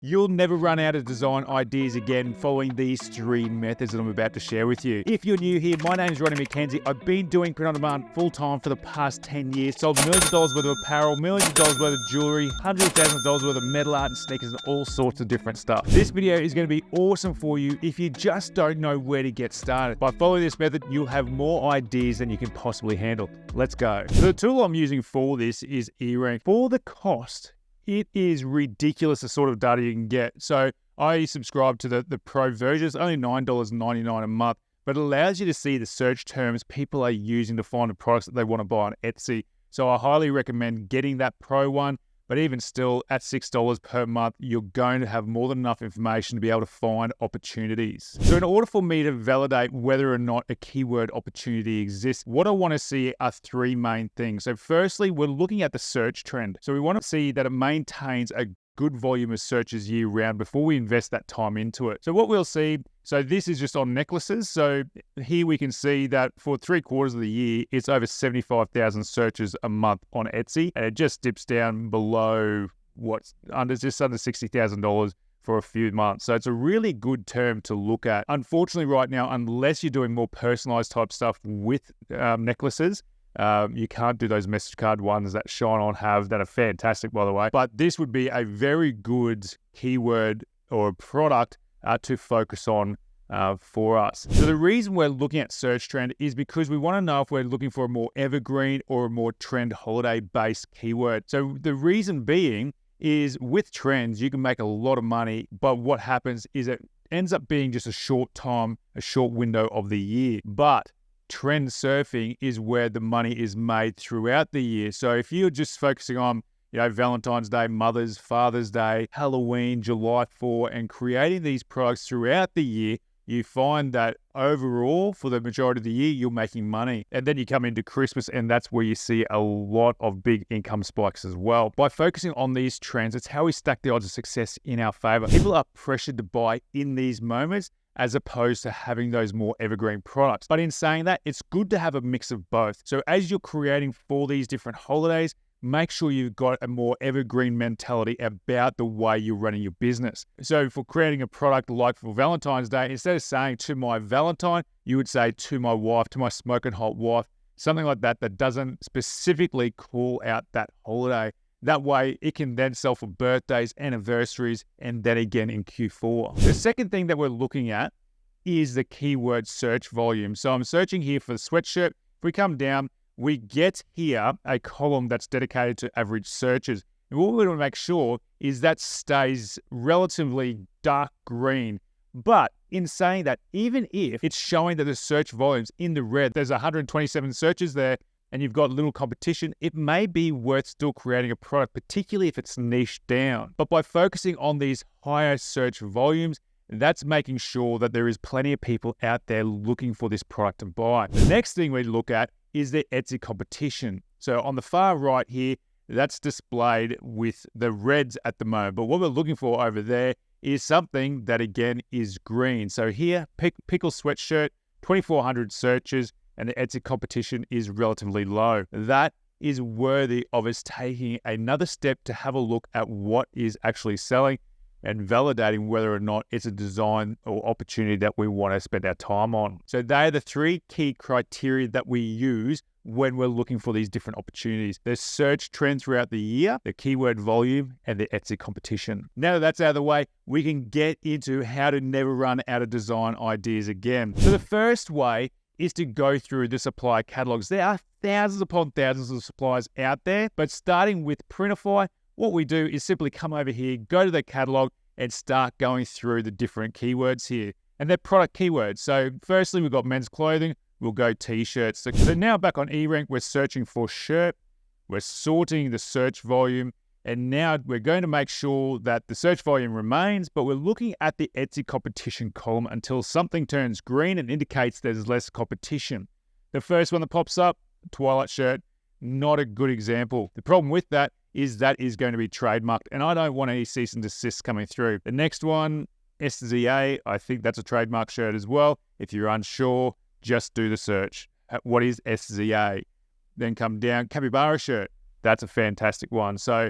You'll never run out of design ideas again following these 3 methods that I'm about to share with you. If you're new here, my name is Ronnie McKenzie. I've been doing print on demand full-time for the past 10 years. Sold millions of dollars worth of apparel, millions of dollars worth of jewelry, hundreds of thousands of dollars worth of metal art and sneakers and all sorts of different stuff. This video is going to be awesome for you if you just don't know where to get started. By following this method, you'll have more ideas than you can possibly handle. Let's go. So the tool I'm using for this is ERank. For the cost, it is ridiculous the sort of data you can get. So I subscribe to the pro version. It's only $9.99 a month, but it allows you to see the search terms people are using to find the products that they want to buy on Etsy. So I highly recommend getting that pro one. But even still, at $6 per month, you're going to have more than enough information to be able to find opportunities. So in order for me to validate whether or not a keyword opportunity exists, what I want to see are 3 main things. So firstly, we're looking at the search trend. So we want to see that it maintains a good volume of searches year round before we invest that time into it. So what we'll see, so this is just on necklaces. So here we can see that for 3/4 of the year, it's over 75,000 searches a month on Etsy. And it just dips down below just under $60,000 for a few months. So it's a really good term to look at. Unfortunately, right now, unless you're doing more personalized type stuff with necklaces, you can't do those message card ones that Shine On have that are fantastic, by the way. But this would be a very good keyword or a product to focus on for us. So the reason we're looking at search trend is because we want to know if we're looking for a more evergreen or a more trend holiday-based keyword. So the reason being is with trends, you can make a lot of money, but what happens is it ends up being just a short time, a short window of the year. But trend surfing is where the money is made throughout the year. So if you're just focusing on, Valentine's Day, Mother's, Father's Day, Halloween, July 4, and creating these products throughout the year, you find that overall, for the majority of the year, you're making money. And then you come into Christmas, and that's where you see a lot of big income spikes as well. By focusing on these trends, it's how we stack the odds of success in our favor. People are pressured to buy in these moments, as opposed to having those more evergreen products. But in saying that, it's good to have a mix of both. So as you're creating for these different holidays, make sure you've got a more evergreen mentality about the way you're running your business. So for creating a product like for Valentine's Day, instead of saying to my Valentine, you would say to my wife, to my smoking hot wife, something like that doesn't specifically call out that holiday. That way, it can then sell for birthdays, anniversaries, and then again in Q4. The second thing that we're looking at is the keyword search volume. So I'm searching here for the sweatshirt. If we come down, we get here a column that's dedicated to average searches. And what we want to make sure is that stays relatively dark green. But in saying that, even if it's showing that the search volume's in the red, there's 127 searches there, and you've got little competition, it may be worth still creating a product, particularly if it's niched down. But by focusing on these higher search volumes, that's making sure that there is plenty of people out there looking for this product to buy. The next thing we look at is the Etsy competition. So on the far right here, that's displayed with the reds at the moment. But what we're looking for over there is something that, again, is green. So here, pickle sweatshirt, 2,400 searches, and the Etsy competition is relatively low. That is worthy of us taking another step to have a look at what is actually selling and validating whether or not it's a design or opportunity that we want to spend our time on. So they are the 3 key criteria that we use when we're looking for these different opportunities. The search trend throughout the year, the keyword volume, and the Etsy competition. Now that that's out of the way, we can get into how to never run out of design ideas again. So the first way is to go through the supplier catalogs. There are thousands upon thousands of suppliers out there, but starting with Printify, what we do is simply come over here, go to the catalog, and start going through the different keywords here. And they're product keywords. So firstly, we've got men's clothing. We'll go t-shirts. So now back on ERank, we're searching for shirt. We're sorting the search volume. And now we're going to make sure that the search volume remains, but we're looking at the Etsy competition column until something turns green and indicates there's less competition. The first one that pops up, Twilight shirt, not a good example. The problem with that is going to be trademarked, and I don't want any cease and desist coming through. The next one, SZA, I think that's a trademark shirt as well. If you're unsure, just do the search. What is SZA? Then come down, capybara shirt. That's a fantastic one. So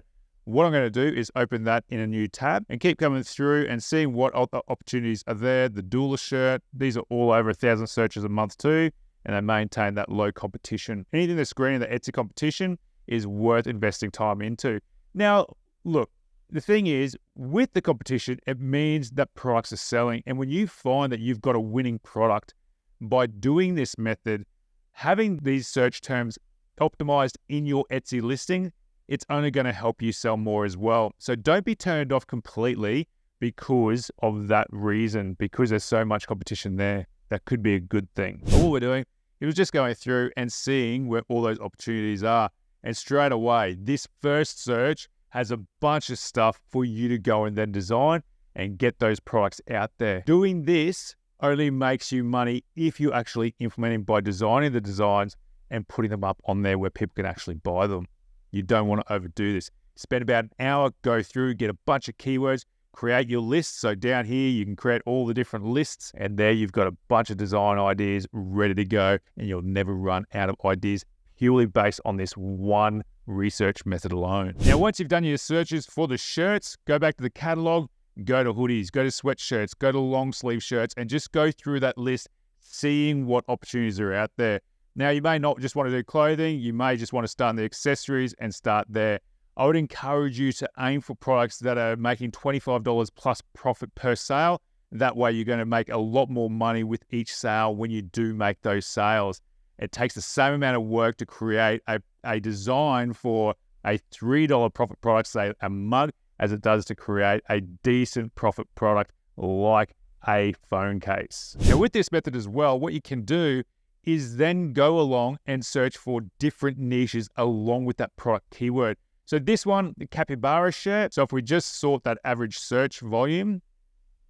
What I'm going to do is open that in a new tab and keep coming through and seeing what opportunities are there. The doula shirt, these are all over 1,000 searches a month too, and they maintain that low competition. Anything that's green in the Etsy competition is worth investing time into. Now, look, the thing is, with the competition, it means that products are selling. And when you find that you've got a winning product, by doing this method, having these search terms optimized in your Etsy listing, it's only going to help you sell more as well. So don't be turned off completely because of that reason, because there's so much competition there. That could be a good thing. All we're doing is just going through and seeing where all those opportunities are. And straight away, this first search has a bunch of stuff for you to go and then design and get those products out there. Doing this only makes you money if you actually implementing by designing the designs and putting them up on there where people can actually buy them. You don't want to overdo this. Spend about an hour, go through, get a bunch of keywords, create your list. So down here, you can create all the different lists, and there you've got a bunch of design ideas ready to go, and you'll never run out of ideas purely based on this one research method alone. Now, once you've done your searches for the shirts, go back to the catalog, go to hoodies, go to sweatshirts, go to long sleeve shirts, and just go through that list, seeing what opportunities are out there. Now, you may not just want to do clothing. You may just want to start in the accessories and start there. I would encourage you to aim for products that are making $25 plus profit per sale. That way, you're going to make a lot more money with each sale when you do make those sales. It takes the same amount of work to create a design for a $3 profit product, say a mug, as it does to create a decent profit product like a phone case. Now, with this method as well, what you can do is then go along and search for different niches along with that product keyword. So this one, the capybara shirt. So if we just sort that average search volume,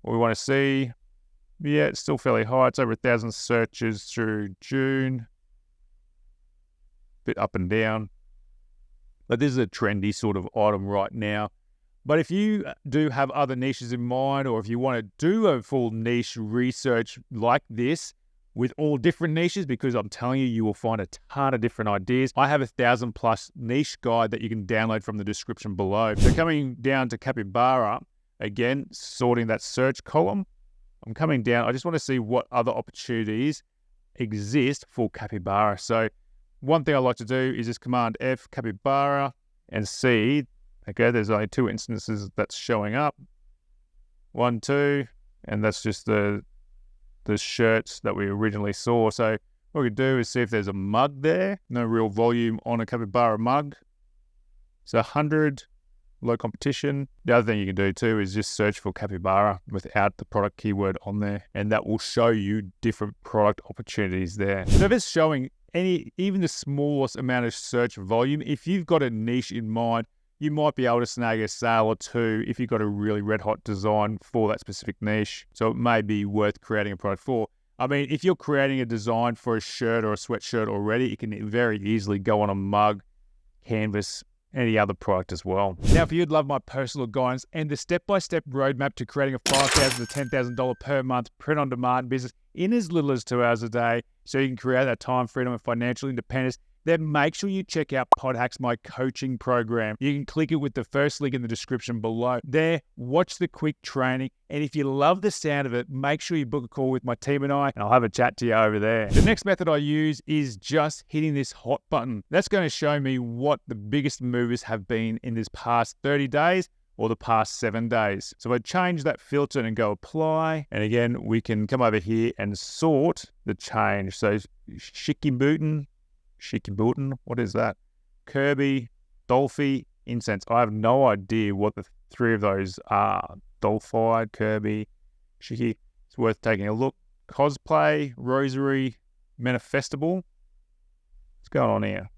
what we want to see, yeah, it's still fairly high. It's over 1,000 searches through June. Bit up and down. But this is a trendy sort of item right now. But if you do have other niches in mind, or if you want to do a full niche research like this with all different niches, because I'm telling you, you will find a ton of different ideas. I have 1,000+ niche guide that you can download from the description below. So coming down to capybara, again, sorting that search column, I'm coming down. I just want to see what other opportunities exist for capybara. So one thing I like to do is just Command F capybara and see, okay, there's only 2 instances that's showing up. 1, 2, and that's just the shirts that we originally saw. So what we could do is see if there's a mug there. No real volume on a capybara mug. So 100, low competition. The other thing you can do too is just search for capybara without the product keyword on there, and that will show you different product opportunities there. So if it's showing even the smallest amount of search volume, if you've got a niche in mind, you might be able to snag a sale or 2 if you've got a really red hot design for that specific niche. So it may be worth creating a product for. I mean, if you're creating a design for a shirt or a sweatshirt already, it can very easily go on a mug, canvas, any other product as well. Now, if you'd love my personal guidance and the step-by-step roadmap to creating a $5,000 to $10,000 per month print-on-demand business in as little as 2 hours a day, so you can create that time freedom and financial independence, then make sure you check out PodHacks, my coaching program. You can click it with the first link in the description below. There, watch the quick training, and if you love the sound of it, make sure you book a call with my team and I, and I'll have a chat to you over there. The next method I use is just hitting this hot button. That's going to show me what the biggest movers have been in this past 30 days or the past 7 days. So I change that filter and go apply, and again, we can come over here and sort the change. So Shiki-Bootin, what is that? Kirby, Dolphy, Incense. I have no idea what the 3 of those are. Dolphy, Kirby, Shiki. It's worth taking a look. Cosplay, Rosary, Manifestable. What's going on here?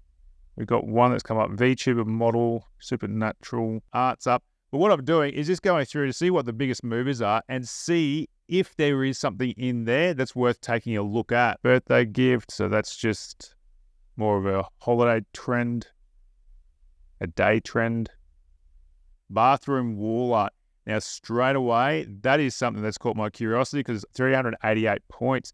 We've got one that's come up. VTuber model, Supernatural, Arts up. But what I'm doing is just going through to see what the biggest movers are and see if there is something in there that's worth taking a look at. Birthday gift, so that's just more of a holiday trend, a day trend. Bathroom wall art. Now, straight away, that is something that's caught my curiosity because it's 388 points.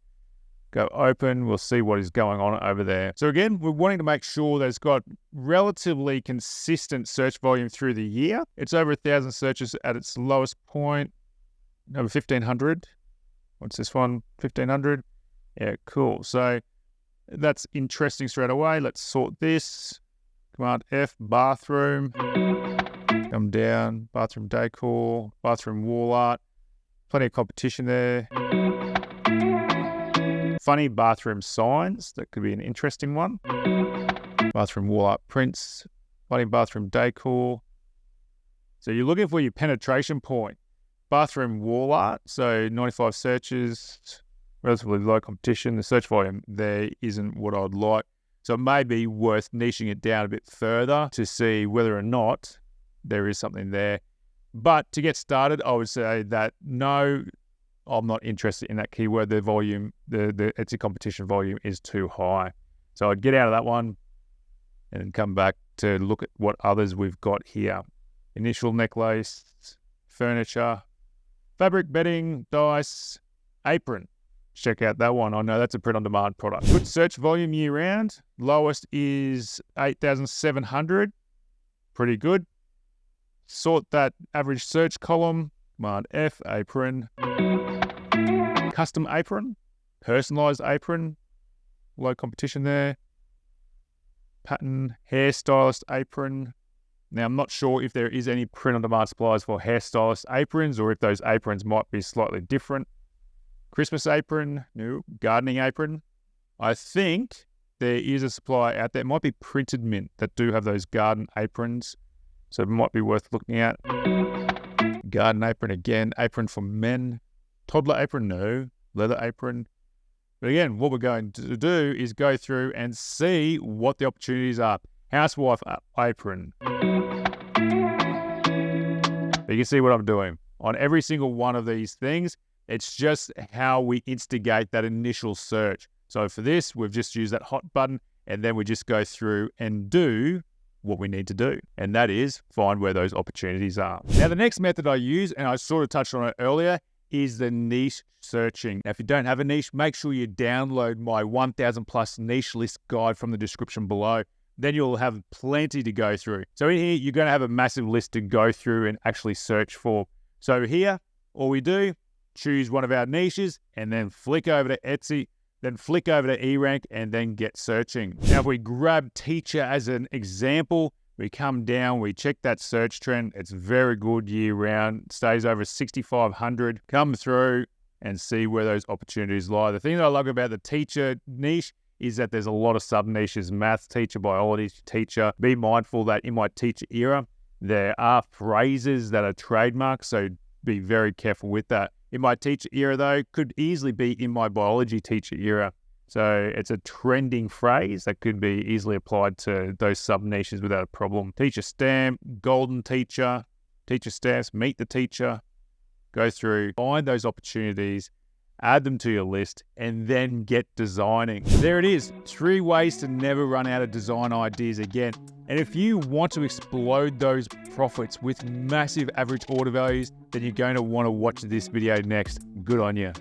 Go open, we'll see what is going on over there. So again, we're wanting to make sure that it's got relatively consistent search volume through the year. It's over 1,000 searches at its lowest point, over 1,500. What's this one? 1,500. Yeah, cool. So that's interesting straight away. Let's sort this. Command F, bathroom. Come down, bathroom decor, bathroom wall art. Plenty of competition there. Funny bathroom signs, that could be an interesting one. Bathroom wall art prints, funny bathroom decor. So you're looking for your penetration point. Bathroom wall art, so 95 searches, relatively low competition. The search volume there isn't what I'd like. So it may be worth niching it down a bit further to see whether or not there is something there. But to get started, I would say that no, I'm not interested in that keyword. The volume, the Etsy competition volume is too high. So I'd get out of that one and then come back to look at what others we've got here. Initial necklace, furniture, fabric bedding, dice, apron. Check out that one. I know that's a print-on-demand product. Good search volume year-round. Lowest is 8,700. Pretty good. Sort that average search column. Command F, apron. Custom apron. Personalized apron. Low competition there. Pattern, hairstylist apron. Now, I'm not sure if there is any print-on-demand suppliers for hairstylist aprons or if those aprons might be slightly different. Christmas apron, no. Gardening apron. I think there is a supplier out there. It might be Printed Mint that do have those garden aprons. So it might be worth looking at. Garden apron again. Apron for men. Toddler apron, no. Leather apron. But again, what we're going to do is go through and see what the opportunities are. Housewife apron. You can see what I'm doing. On every single one of these things, it's just how we instigate that initial search. So for this, we've just used that hot button, and then we just go through and do what we need to do. And that is find where those opportunities are. Now, the next method I use, and I sort of touched on it earlier, is the niche searching. Now, if you don't have a niche, make sure you download my 1,000 plus niche list guide from the description below. Then you'll have plenty to go through. So in here, you're going to have a massive list to go through and actually search for. So here, all we do, choose one of our niches and then flick over to Etsy, then flick over to ERank and then get searching. Now, if we grab teacher as an example, we come down, we check that search trend. It's very good year round, stays over 6,500. Come through and see where those opportunities lie. The thing that I love about the teacher niche is that there's a lot of sub niches, maths teacher, biology teacher. Be mindful that in my teacher era, there are phrases that are trademarked, so be very careful with that. In my teacher era though, could easily be in my biology teacher era. So it's a trending phrase that could be easily applied to those sub niches without a problem. Teacher stamp, golden teacher, teacher stamps, meet the teacher. Go through, find those opportunities, add them to your list, and then get designing. There it is, 3 ways to never run out of design ideas again. And if you want to explode those profits with massive average order values, then you're going to want to watch this video next. Good on you.